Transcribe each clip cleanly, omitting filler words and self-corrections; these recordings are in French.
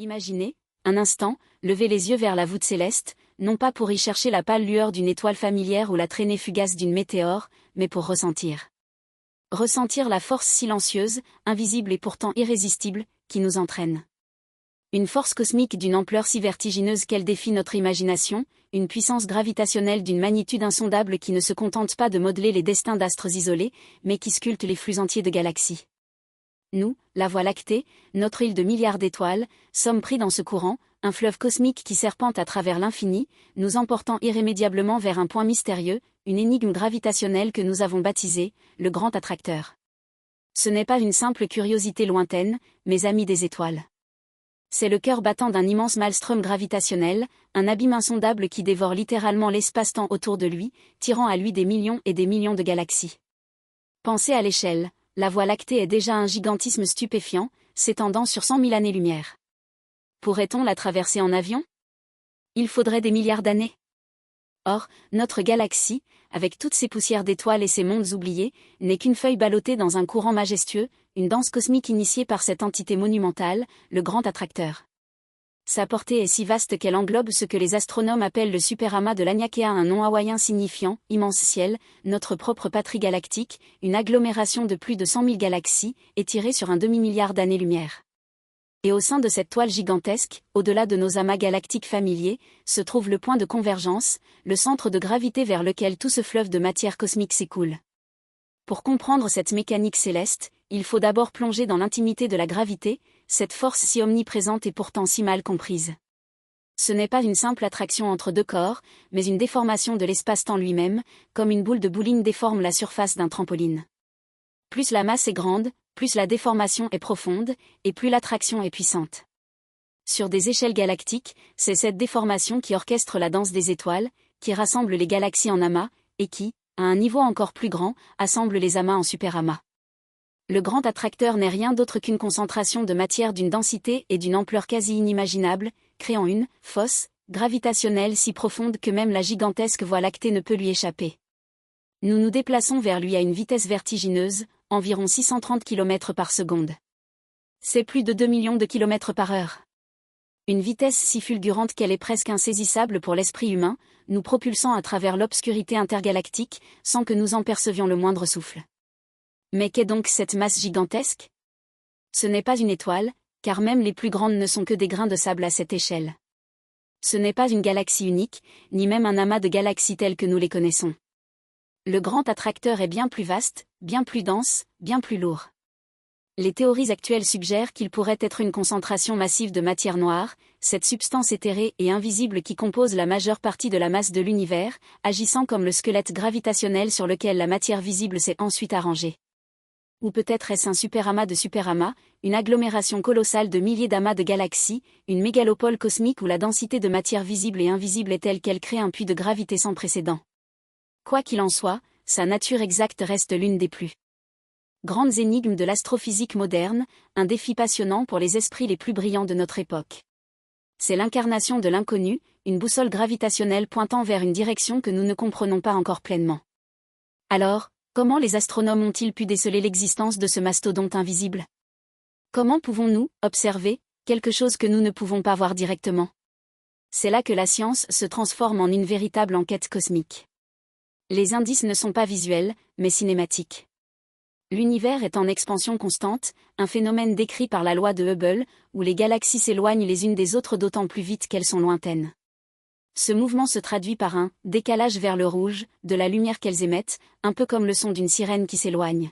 Imaginez, un instant, lever les yeux vers la voûte céleste, non pas pour y chercher la pâle lueur d'une étoile familière ou la traînée fugace d'une météore, mais pour ressentir. Ressentir la force silencieuse, invisible et pourtant irrésistible, qui nous entraîne. Une force cosmique d'une ampleur si vertigineuse qu'elle défie notre imagination, une puissance gravitationnelle d'une magnitude insondable qui ne se contente pas de modeler les destins d'astres isolés, mais qui sculpte les flux entiers de galaxies. Nous, la Voie lactée, notre île de milliards d'étoiles, sommes pris dans ce courant, un fleuve cosmique qui serpente à travers l'infini, nous emportant irrémédiablement vers un point mystérieux, une énigme gravitationnelle que nous avons baptisée, le Grand Attracteur. Ce n'est pas une simple curiosité lointaine, mes amis des étoiles. C'est le cœur battant d'un immense maelstrom gravitationnel, un abîme insondable qui dévore littéralement l'espace-temps autour de lui, tirant à lui des millions et des millions de galaxies. Pensez à l'échelle, la Voie lactée est déjà un gigantisme stupéfiant, s'étendant sur 100 000 années-lumière. Pourrait-on la traverser en avion? Il faudrait des milliards d'années. Or, notre galaxie, avec toutes ses poussières d'étoiles et ses mondes oubliés, n'est qu'une feuille ballottée dans un courant majestueux, une danse cosmique initiée par cette entité monumentale, le Grand Attracteur. Sa portée est si vaste qu'elle englobe ce que les astronomes appellent le superamas de l'Aniakea, un nom hawaïen signifiant « immense ciel », notre propre patrie galactique, une agglomération de plus de 100 000 galaxies, étirée sur un demi-milliard d'années-lumière. Et au sein de cette toile gigantesque, au-delà de nos amas galactiques familiers, se trouve le point de convergence, le centre de gravité vers lequel tout ce fleuve de matière cosmique s'écoule. Pour comprendre cette mécanique céleste, il faut d'abord plonger dans l'intimité de la gravité, cette force si omniprésente et pourtant si mal comprise. Ce n'est pas une simple attraction entre deux corps, mais une déformation de l'espace-temps lui-même, comme une boule de bowling déforme la surface d'un trampoline. Plus la masse est grande, plus la déformation est profonde, et plus l'attraction est puissante. Sur des échelles galactiques, c'est cette déformation qui orchestre la danse des étoiles, qui rassemble les galaxies en amas, et qui, à un niveau encore plus grand, assemble les amas en superamas. Le Grand Attracteur n'est rien d'autre qu'une concentration de matière d'une densité et d'une ampleur quasi inimaginable, créant une fosse gravitationnelle si profonde que même la gigantesque Voie lactée ne peut lui échapper. Nous nous déplaçons vers lui à une vitesse vertigineuse, environ 630 km par seconde. C'est plus de 2 millions de km par heure. Une vitesse si fulgurante qu'elle est presque insaisissable pour l'esprit humain, nous propulsant à travers l'obscurité intergalactique, sans que nous en percevions le moindre souffle. Mais qu'est donc cette masse gigantesque? Ce n'est pas une étoile, car même les plus grandes ne sont que des grains de sable à cette échelle. Ce n'est pas une galaxie unique, ni même un amas de galaxies telles que nous les connaissons. Le Grand Attracteur est bien plus vaste, bien plus dense, bien plus lourd. Les théories actuelles suggèrent qu'il pourrait être une concentration massive de matière noire, cette substance éthérée et invisible qui compose la majeure partie de la masse de l'univers, agissant comme le squelette gravitationnel sur lequel la matière visible s'est ensuite arrangée. Ou peut-être est-ce un superamas de superamas, une agglomération colossale de milliers d'amas de galaxies, une mégalopole cosmique où la densité de matière visible et invisible est telle qu'elle crée un puits de gravité sans précédent. Quoi qu'il en soit, sa nature exacte reste l'une des plus grandes énigmes de l'astrophysique moderne, un défi passionnant pour les esprits les plus brillants de notre époque. C'est l'incarnation de l'inconnu, une boussole gravitationnelle pointant vers une direction que nous ne comprenons pas encore pleinement. Alors, comment les astronomes ont-ils pu déceler l'existence de ce mastodonte invisible? Comment pouvons-nous observer quelque chose que nous ne pouvons pas voir directement? C'est là que la science se transforme en une véritable enquête cosmique. Les indices ne sont pas visuels, mais cinématiques. L'univers est en expansion constante, un phénomène décrit par la loi de Hubble, où les galaxies s'éloignent les unes des autres d'autant plus vite qu'elles sont lointaines. Ce mouvement se traduit par un décalage vers le rouge, de la lumière qu'elles émettent, un peu comme le son d'une sirène qui s'éloigne.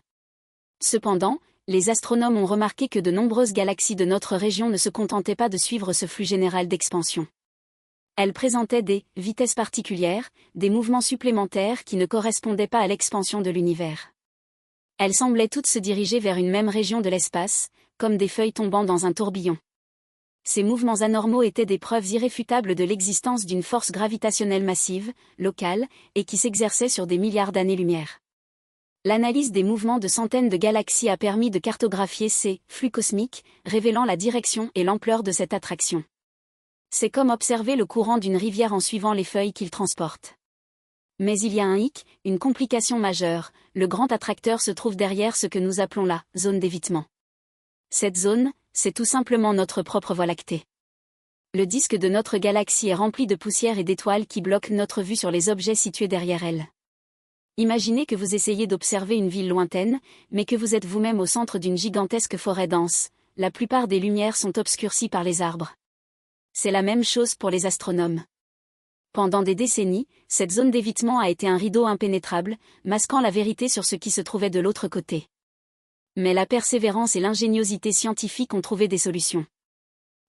Cependant, les astronomes ont remarqué que de nombreuses galaxies de notre région ne se contentaient pas de suivre ce flux général d'expansion. Elles présentaient des vitesses particulières, des mouvements supplémentaires qui ne correspondaient pas à l'expansion de l'univers. Elles semblaient toutes se diriger vers une même région de l'espace, comme des feuilles tombant dans un tourbillon. Ces mouvements anormaux étaient des preuves irréfutables de l'existence d'une force gravitationnelle massive, locale, et qui s'exerçait sur des milliards d'années-lumière. L'analyse des mouvements de centaines de galaxies a permis de cartographier ces flux cosmiques, révélant la direction et l'ampleur de cette attraction. C'est comme observer le courant d'une rivière en suivant les feuilles qu'il transporte. Mais il y a un hic, une complication majeure, le Grand Attracteur se trouve derrière ce que nous appelons la zone d'évitement. Cette zone, c'est tout simplement notre propre Voie lactée. Le disque de notre galaxie est rempli de poussière et d'étoiles qui bloquent notre vue sur les objets situés derrière elle. Imaginez que vous essayez d'observer une ville lointaine, mais que vous êtes vous-même au centre d'une gigantesque forêt dense. La plupart des lumières sont obscurcies par les arbres. C'est la même chose pour les astronomes. Pendant des décennies, cette zone d'évitement a été un rideau impénétrable, masquant la vérité sur ce qui se trouvait de l'autre côté. Mais la persévérance et l'ingéniosité scientifique ont trouvé des solutions.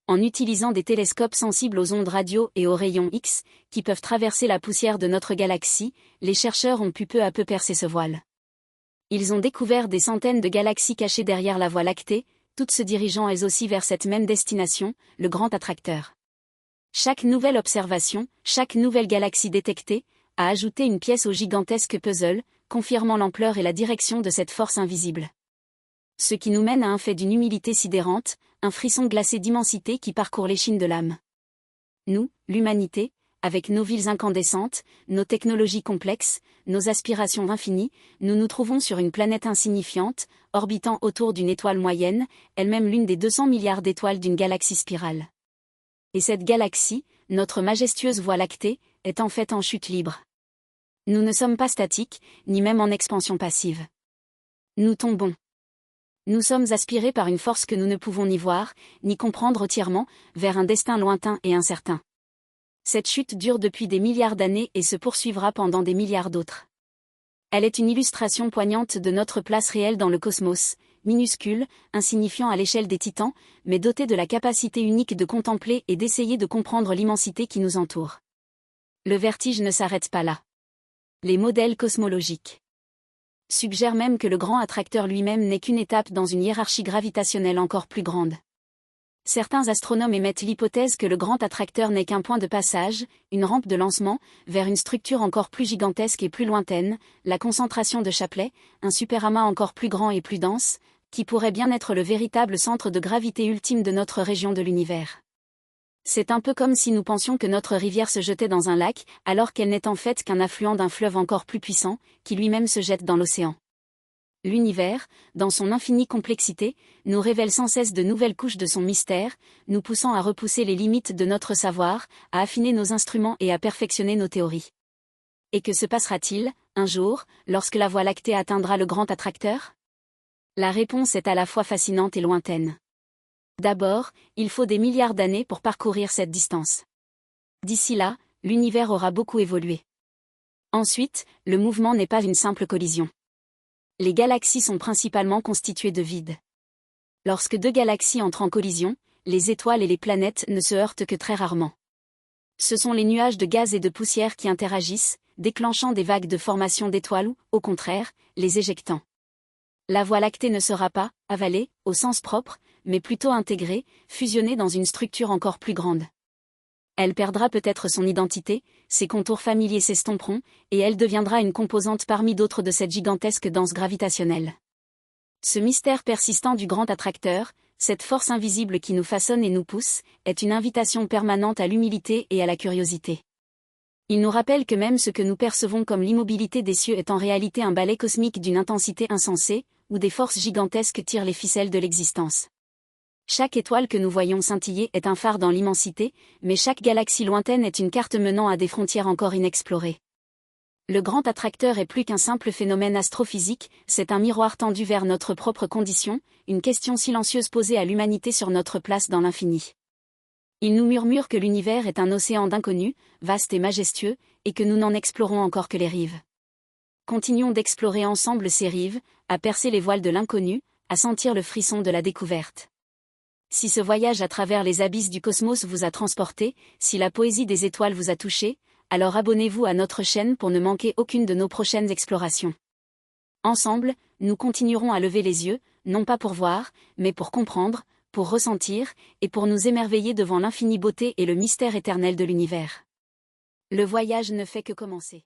En utilisant des télescopes sensibles aux ondes radio et aux rayons X, qui peuvent traverser la poussière de notre galaxie, les chercheurs ont pu peu à peu percer ce voile. Ils ont découvert des centaines de galaxies cachées derrière la Voie lactée, toutes se dirigeant elles aussi vers cette même destination, le grand attracteur. Chaque nouvelle observation, chaque nouvelle galaxie détectée, a ajouté une pièce au gigantesque puzzle, confirmant l'ampleur et la direction de cette force invisible. Ce qui nous mène à un fait d'une humilité sidérante, un frisson glacé d'immensité qui parcourt l'échine de l'âme. Nous, l'humanité, avec nos villes incandescentes, nos technologies complexes, nos aspirations infinies, nous nous trouvons sur une planète insignifiante, orbitant autour d'une étoile moyenne, elle-même l'une des 200 milliards d'étoiles d'une galaxie spirale. Et cette galaxie, notre majestueuse Voie lactée, est en fait en chute libre. Nous ne sommes pas statiques, ni même en expansion passive. Nous tombons. Nous sommes aspirés par une force que nous ne pouvons ni voir, ni comprendre entièrement, vers un destin lointain et incertain. Cette chute dure depuis des milliards d'années et se poursuivra pendant des milliards d'autres. Elle est une illustration poignante de notre place réelle dans le cosmos, minuscule, insignifiant à l'échelle des titans, mais doté de la capacité unique de contempler et d'essayer de comprendre l'immensité qui nous entoure. Le vertige ne s'arrête pas là. Les modèles cosmologiques suggèrent même que le grand attracteur lui-même n'est qu'une étape dans une hiérarchie gravitationnelle encore plus grande. Certains astronomes émettent l'hypothèse que le grand attracteur n'est qu'un point de passage, une rampe de lancement, vers une structure encore plus gigantesque et plus lointaine, la concentration de Shapley, un superamas encore plus grand et plus dense, qui pourrait bien être le véritable centre de gravité ultime de notre région de l'univers. C'est un peu comme si nous pensions que notre rivière se jetait dans un lac, alors qu'elle n'est en fait qu'un affluent d'un fleuve encore plus puissant, qui lui-même se jette dans l'océan. L'univers, dans son infinie complexité, nous révèle sans cesse de nouvelles couches de son mystère, nous poussant à repousser les limites de notre savoir, à affiner nos instruments et à perfectionner nos théories. Et que se passera-t-il, un jour, lorsque la Voie lactée atteindra le grand attracteur ? La réponse est à la fois fascinante et lointaine. D'abord, il faut des milliards d'années pour parcourir cette distance. D'ici là, l'univers aura beaucoup évolué. Ensuite, le mouvement n'est pas une simple collision. Les galaxies sont principalement constituées de vide. Lorsque deux galaxies entrent en collision, les étoiles et les planètes ne se heurtent que très rarement. Ce sont les nuages de gaz et de poussière qui interagissent, déclenchant des vagues de formation d'étoiles ou, au contraire, les éjectant. La Voie lactée ne sera pas avalée, au sens propre, mais plutôt intégrée, fusionnée dans une structure encore plus grande. Elle perdra peut-être son identité, ses contours familiers s'estomperont, et elle deviendra une composante parmi d'autres de cette gigantesque danse gravitationnelle. Ce mystère persistant du grand attracteur, cette force invisible qui nous façonne et nous pousse, est une invitation permanente à l'humilité et à la curiosité. Il nous rappelle que même ce que nous percevons comme l'immobilité des cieux est en réalité un ballet cosmique d'une intensité insensée, où des forces gigantesques tirent les ficelles de l'existence. Chaque étoile que nous voyons scintiller est un phare dans l'immensité, mais chaque galaxie lointaine est une carte menant à des frontières encore inexplorées. Le grand attracteur est plus qu'un simple phénomène astrophysique, c'est un miroir tendu vers notre propre condition, une question silencieuse posée à l'humanité sur notre place dans l'infini. Il nous murmure que l'univers est un océan d'inconnus, vaste et majestueux, et que nous n'en explorons encore que les rives. Continuons d'explorer ensemble ces rives, à percer les voiles de l'inconnu, à sentir le frisson de la découverte. Si ce voyage à travers les abysses du cosmos vous a transporté, si la poésie des étoiles vous a touché, alors abonnez-vous à notre chaîne pour ne manquer aucune de nos prochaines explorations. Ensemble, nous continuerons à lever les yeux, non pas pour voir, mais pour comprendre, pour ressentir, et pour nous émerveiller devant l'infinie beauté et le mystère éternel de l'univers. Le voyage ne fait que commencer.